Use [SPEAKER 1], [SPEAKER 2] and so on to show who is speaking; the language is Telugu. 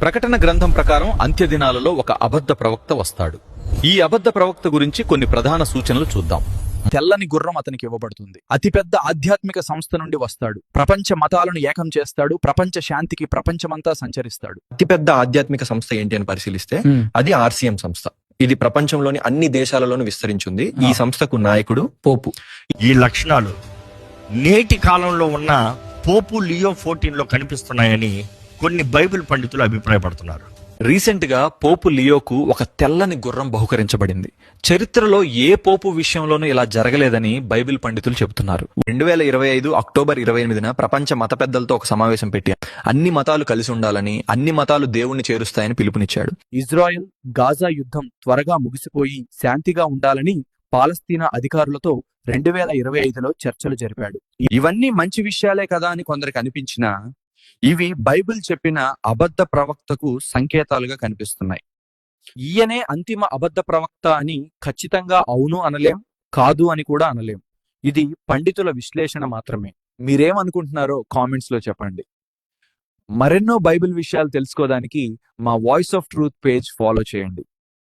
[SPEAKER 1] ప్రకటన గ్రంథం ప్రకారం అంత్య దినాలలో ఒక అబద్ధ ప్రవక్త వస్తాడు. ఈ అబద్ధ ప్రవక్త గురించి కొన్ని ప్రధాన సూచనలు చూద్దాం.
[SPEAKER 2] తెల్లని గుర్రం అతనికి ఇవ్వబడుతుంది. అతిపెద్ద ఆధ్యాత్మిక సంస్థ నుండి వస్తాడు. ప్రపంచ మతాలను ఏకం చేస్తాడు. ప్రపంచ శాంతికి ప్రపంచమంతా సంచరిస్తాడు.
[SPEAKER 3] అతిపెద్ద ఆధ్యాత్మిక సంస్థ ఏంటి అని పరిశీలిస్తే అది ఆర్సిఎం సంస్థ. ఇది ప్రపంచంలోని అన్ని దేశాలలోనూ విస్తరించింది. ఈ సంస్థకు నాయకుడు పోపు.
[SPEAKER 4] ఈ లక్షణాలు నేటి కాలంలో ఉన్న పోపు లియో 14లో కనిపిస్తున్నాయని కొన్ని బైబిల్ పండితులు అభిప్రాయపడుతున్నారు.
[SPEAKER 1] రీసెంట్ గా పోపు లియోకు ఒక తెల్లని గుర్రం బహుకరించబడింది. చరిత్రలో ఏ పోపు విషయంలోనూ ఇలా జరగలేదని బైబిల్ పండితులు చెబుతున్నారు.
[SPEAKER 3] 2025 అక్టోబర్ 28న ప్రపంచ మత పెద్దలతో ఒక సమావేశం పెట్టి అన్ని మతాలు కలిసి ఉండాలని, అన్ని మతాలు దేవుణ్ణి చేరుస్తాయని పిలుపునిచ్చాడు.
[SPEAKER 2] ఇజ్రాయెల్ గాజా యుద్ధం త్వరగా ముగిసిపోయి శాంతిగా ఉండాలని పాలస్తీనా అధికారులతో 2025లో చర్చలు జరిపాడు. ఇవన్నీ మంచి విషయాలే కదా అని కొందరికి అనిపించినా ఇవి బైబిల్ చెప్పిన అబద్ధ ప్రవక్తకు సంకేతాలుగా కనిపిస్తున్నాయి. ఈయనే అంతిమ అబద్ధ ప్రవక్త అని ఖచ్చితంగా అవును అనలేం, కాదు అని కూడా అనలేం. ఇది పండితుల విశ్లేషణ మాత్రమే. మీరేమనుకుంటున్నారో కామెంట్స్ లో చెప్పండి. మరెన్నో బైబిల్ విషయాలు తెలుసుకోవడానికి మా voice of truth page follow చేయండి.